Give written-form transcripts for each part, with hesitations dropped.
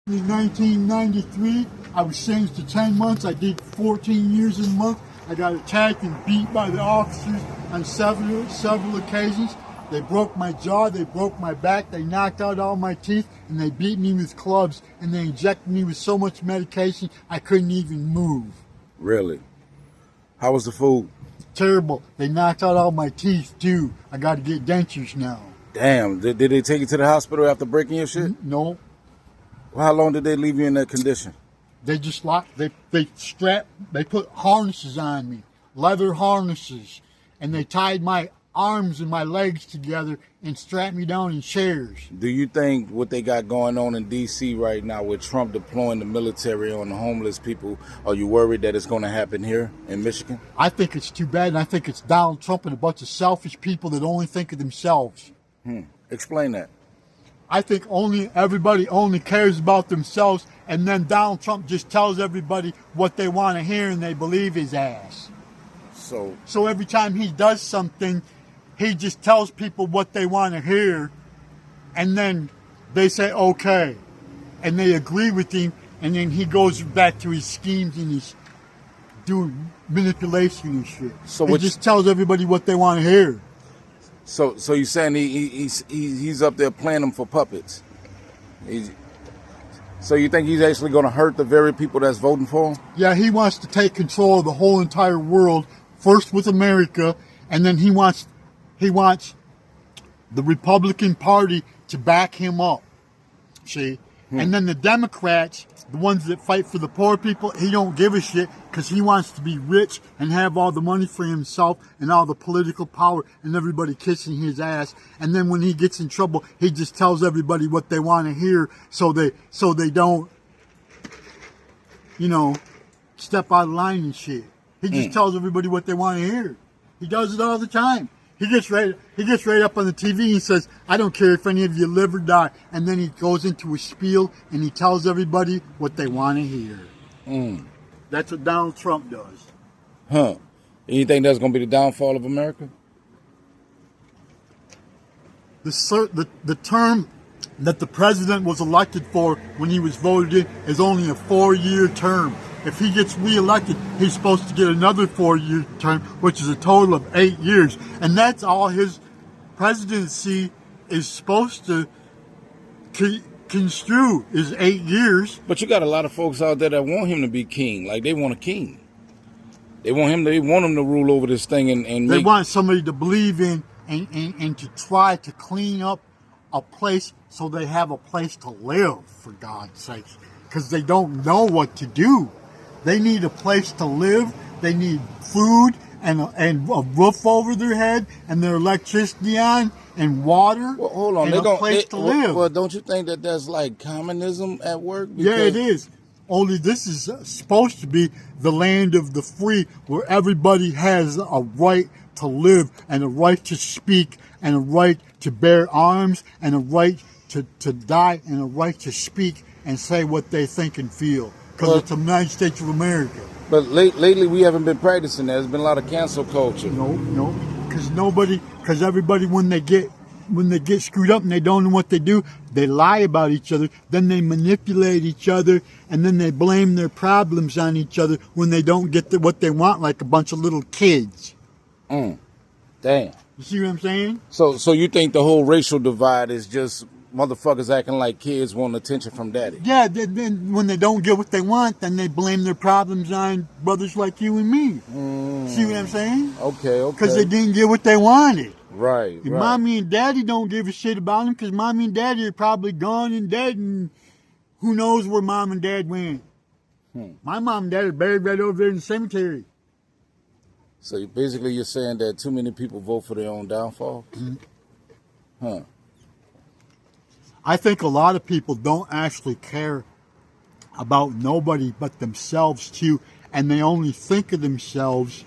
In 1993, I was sentenced to 10 months. I did 14 years in a month. I got attacked and beat by the officers on several occasions. They broke my jaw, they broke my back, they knocked out all my teeth, and they beat me with clubs, and they injected me with so much medication I couldn't even move. Really? How was the food? Terrible. They knocked out all my teeth, too. I got to get dentures now. Damn. Did they take you to the hospital after breaking your shit? No. Well, how long did they leave you in that condition? They just they put harnesses on me, leather harnesses, and they tied my arms and my legs together and strapped me down in chairs. Do you think what they got going on in D.C. right now with Trump deploying the military on the homeless people, are you worried that it's going to happen here in Michigan? I think it's too bad, and I think it's Donald Trump and a bunch of selfish people that only think of themselves. Explain that. I think everybody only cares about themselves, and then Donald Trump just tells everybody what they want to hear, and they believe his ass. So every time he does something, he just tells people what they want to hear, and then they say okay, and they agree with him, and then he goes back to his schemes and he's doing manipulation and shit. So he just tells everybody what they want to hear. So you're saying he's up there playing them for puppets? So you think he's actually going to hurt the very people that's voting for him? Yeah, he wants to take control of the whole entire world, first with America, and then he wants the Republican Party to back him up. See? And then the Democrats, the ones that fight for the poor people, he don't give a shit because he wants to be rich and have all the money for himself and all the political power and everybody kissing his ass. And then when he gets in trouble, he just tells everybody what they want to hear so they don't, step out of line and shit. He just tells everybody what they want to hear. He does it all the time. He gets right up on the TV and says, I don't care if any of you live or die. And then he goes into a spiel and he tells everybody what they want to hear. That's what Donald Trump does. And you think that's going to be the downfall of America? The term that the president was elected for when he was voted in is only a 4-year term. If he gets reelected, he's supposed to get another 4-year term, which is a total of 8 years. And that's all his presidency is supposed to construe is 8 years. But you got a lot of folks out there that want him to be king. Like, they want a king. They want him to rule over this thing and they want somebody to believe in and to try to clean up a place so they have a place to live, for God's sakes. Because they don't know what to do. They need a place to live. They need food and a roof over their head and their electricity on and water. Well, hold on. And a place to live. Well, don't you think that that's like communism at work? Yeah, it is. Only this is supposed to be the land of the free, where everybody has a right to live and a right to speak and a right to bear arms and a right to die and a right to speak and say what they think and feel. Because it's the United States of America. But lately we haven't been practicing that. There's been a lot of cancel culture. No. Because everybody, when they get screwed up and they don't know what they do, they lie about each other. Then they manipulate each other, and then they blame their problems on each other when they don't get what they want, like a bunch of little kids. Damn. You see what I'm saying? So you think the whole racial divide is just motherfuckers acting like kids want attention from daddy? Yeah, then when they don't get what they want, then they blame their problems on brothers like you and me. See what I'm saying? Okay. Because they didn't get what they wanted. Right. Mommy and daddy don't give a shit about them because mommy and daddy are probably gone and dead, and who knows where mom and dad went. My mom and dad are buried right over there in the cemetery. So basically you're saying that too many people vote for their own downfall? I think a lot of people don't actually care about nobody but themselves too, and they only think of themselves,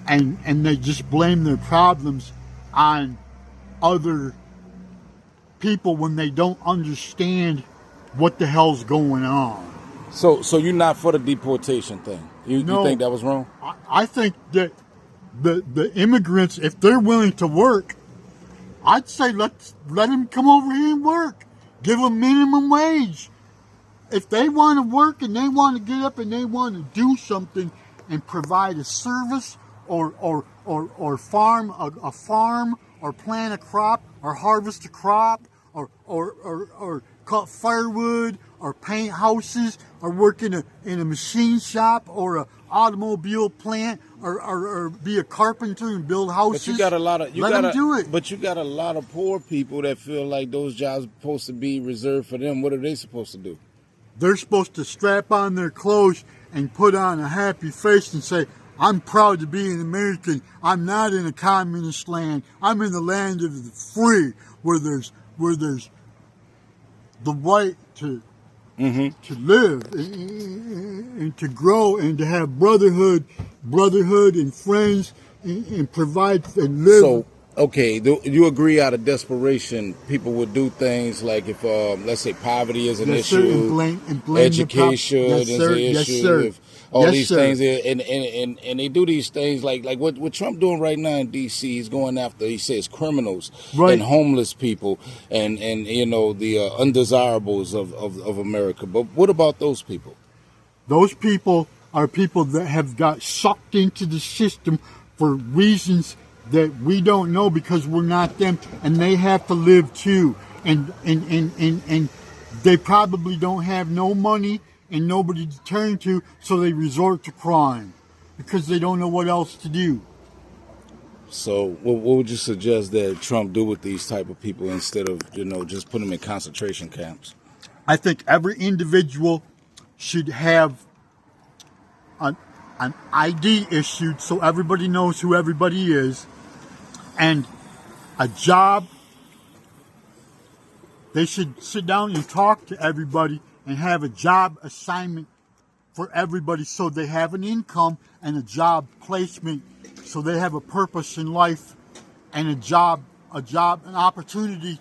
and they just blame their problems on other people when they don't understand what the hell's going on. So you're not for the deportation thing? You think that was wrong? I think that the immigrants, if they're willing to work, I'd say let them come over here and work. Give them minimum wage. if they want to work and they want to get up and they want to do something and provide a service or farm a farm or plant a crop or harvest a crop or cut firewood or paint houses or work in a machine shop or a automobile plant or be a carpenter and build houses. But you got a lot of let them do it. But you got a lot of poor people that feel like those jobs are supposed to be reserved for them. What are they supposed to do? They're supposed to strap on their clothes and put on a happy face and say, I'm proud to be an American. I'm not in a communist land. I'm in the land of the free, where there's the right to live and to grow and to have brotherhood and friends and provide and live. So, okay, you agree out of desperation, people would do things like if, let's say, poverty is an issue, and blame education is an issue, if all these things, and they do these things like what Trump doing right now in D.C. He's going after, he says, criminals and homeless people and you know, the undesirables of America. But what about those people? Those people are people that have got sucked into the system for reasons that we don't know because we're not them, and they have to live too. And they probably don't have no money and nobody to turn to, so they resort to crime because they don't know what else to do. So what would you suggest that Trump do with these type of people instead of, you know, just put them in concentration camps? I think every individual should have an ID issued so everybody knows who everybody is, and a job. They should sit down and talk to everybody and have a job assignment for everybody so they have an income and a job placement so they have a purpose in life and an opportunity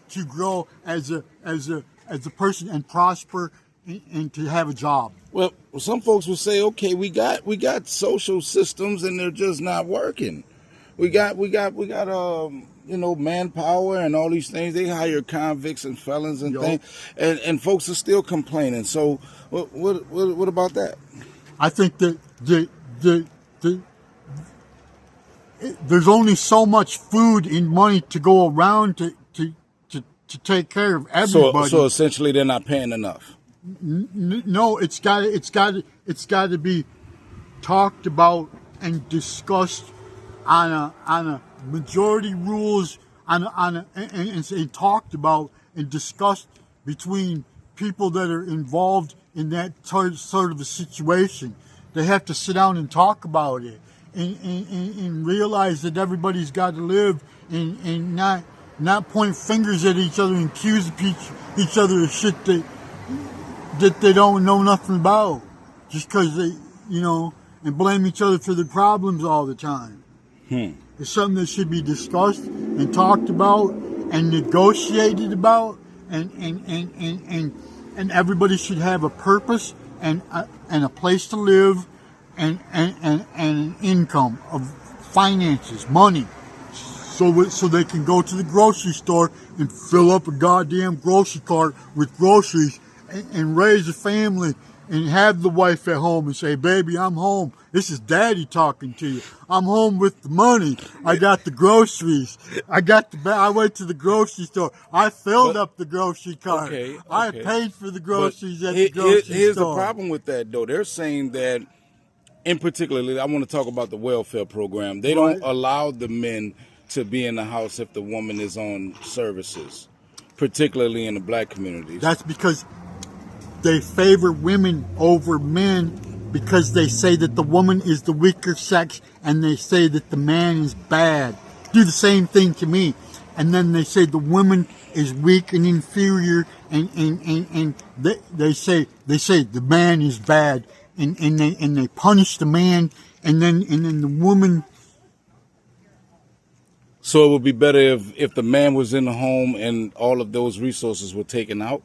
to grow as a person and prosper and to have a job. Well, some folks will say, okay, we got social systems and they're just not working. We got you know, manpower and all these things. They hire convicts and felons and things, and folks are still complaining. So what about that? I think that there's only so much food and money to go around to take care of everybody. So essentially, they're not paying enough. No, it's got to be talked about and discussed on a majority rules and talked about and discussed between people that are involved in that sort of a situation. They have to sit down and talk about it and realize that everybody's got to live and not point fingers at each other and accuse each other of shit that they don't know nothing about just because they, you know, and blame each other for their problems all the time. It's something that should be discussed and talked about and negotiated about, and everybody should have a purpose and a place to live and an income of finances, money, so they can go to the grocery store and fill up a goddamn grocery cart with groceries and raise a family and have the wife at home and say, baby, I'm home. This is daddy talking to you. I'm home with the money. I got the groceries. I went to the grocery store. I filled up the grocery cart. Okay. I paid for the groceries at the grocery store. Here's the problem with that, though. They're saying that, in particular, I want to talk about the welfare program. They don't allow the men to be in the house if the woman is on services, particularly in the black communities. That's because they favor women over men because they say that the woman is the weaker sex and they say that the man is bad. Do the same thing to me. And then they say the woman is weak and inferior and they say the man is bad and they punish the man and then the woman. So it would be better if the man was in the home and all of those resources were taken out?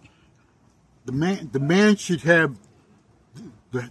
The man should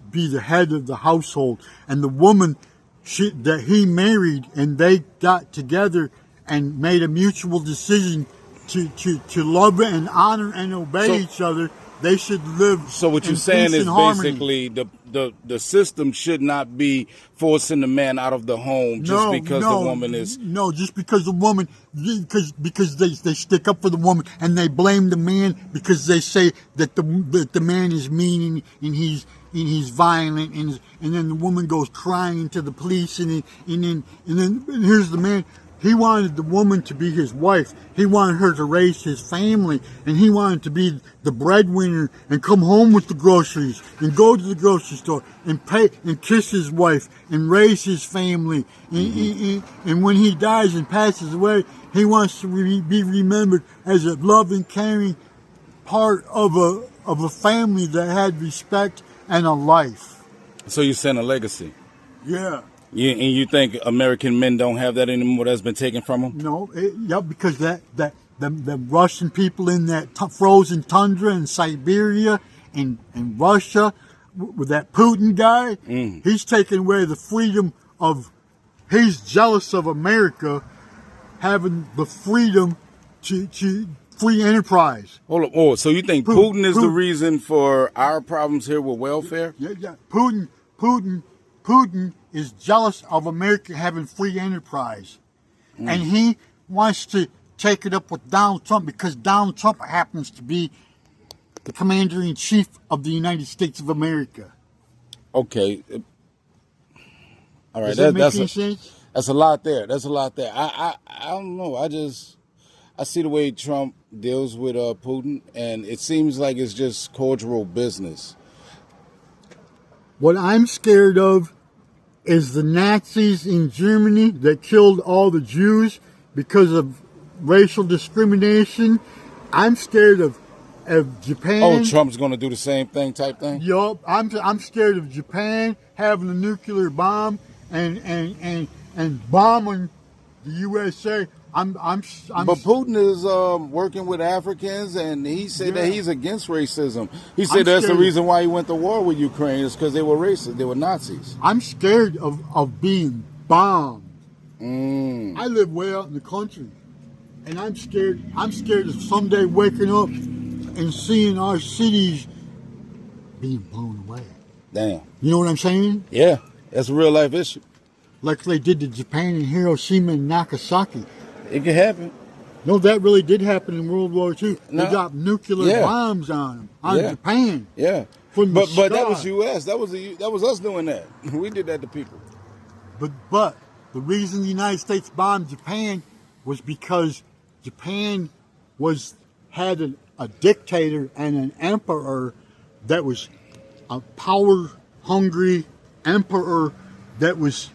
be the head of the household, and the woman that he married and they got together and made a mutual decision to love and honor and obey each other. they should live. So what you're saying is basically the system should not be forcing the man out of the home just because the woman is. No, just because the woman, because they stick up for the woman and they blame the man because they say that the man is mean and he's violent and then the woman goes crying to the police and then here's the man. He wanted the woman to be his wife. He wanted her to raise his family, and he wanted to be the breadwinner and come home with the groceries and go to the grocery store and pay and kiss his wife and raise his family. And when he dies and passes away, he wants to be remembered as a loving, caring part of a family that had respect and a life. So you're saying a legacy? Yeah. Yeah, and you think American men don't have that anymore? That's been taken from them? No, because the Russian people in that frozen tundra in Siberia and Russia, with that Putin guy, he's taken away the freedom of. He's jealous of America having the freedom to free enterprise. Hold up. Oh, so you think Putin is the reason for our problems here with welfare? Yeah. Putin is jealous of America having free enterprise. And he wants to take it up with Donald Trump because Donald Trump happens to be the commander-in-chief of the United States of America. Okay. All right. Does that make any sense? That's a lot there. I don't know. I see the way Trump deals with Putin, and it seems like it's just cultural business. What I'm scared of is the Nazis in Germany that killed all the Jews because of racial discrimination. I'm scared of Japan. Oh, Trump's going to do the same thing type thing? Yup. I'm scared of Japan having a nuclear bomb and bombing the USA. But Putin is working with Africans, and he said that he's against racism. He said that's the reason why he went to war with Ukraine is because they were racist. They were Nazis. I'm scared of being bombed. I live way out in the country, and I'm scared. I'm scared of someday waking up and seeing our cities being blown away. Damn. You know what I'm saying? Yeah, that's a real life issue. Like they did to Japan and Hiroshima and Nagasaki. It could happen. No, that really did happen in World War II. They dropped nuclear bombs on them, on Japan. Yeah, but that was U.S. That was us doing that. We did that to people. But the reason the United States bombed Japan was because Japan had a dictator and an emperor that was a power-hungry emperor that was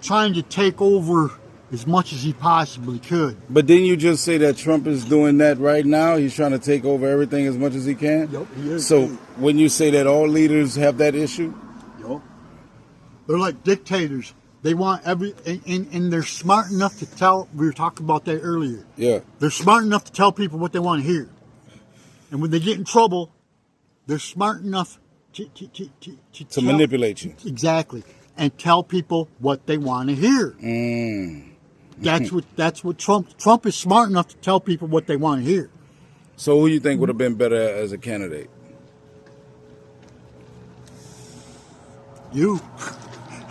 trying to take over as much as he possibly could. But didn't you just say that Trump is doing that right now? He's trying to take over everything as much as he can? Yep, he is. So when you say that all leaders have that issue? Yep. They're like dictators. They want and they're smart enough to tell, we were talking about that earlier. Yeah. They're smart enough to tell people what they want to hear. And when they get in trouble, they're smart enough to manipulate you. Exactly. And tell people what they want to hear. That's what Trump is smart enough to tell people what they want to hear. So who you think would have been better as a candidate? You.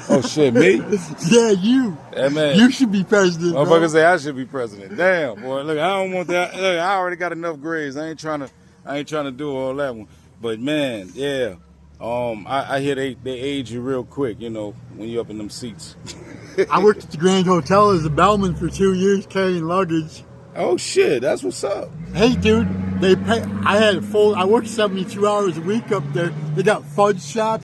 Oh shit, me? Yeah, you. Yeah, man. You should be president. Motherfuckers say I should be president. Damn, boy. Look, I don't want that. Look, I already got enough grades. I ain't trying to do all that one. But man, yeah. I hear they age you real quick, you know, when you're up in them seats. I worked at the Grand Hotel as a bellman for 2 years carrying luggage. Oh shit, that's what's up. Hey dude, I worked 72 hours a week up there. They got fudge shops.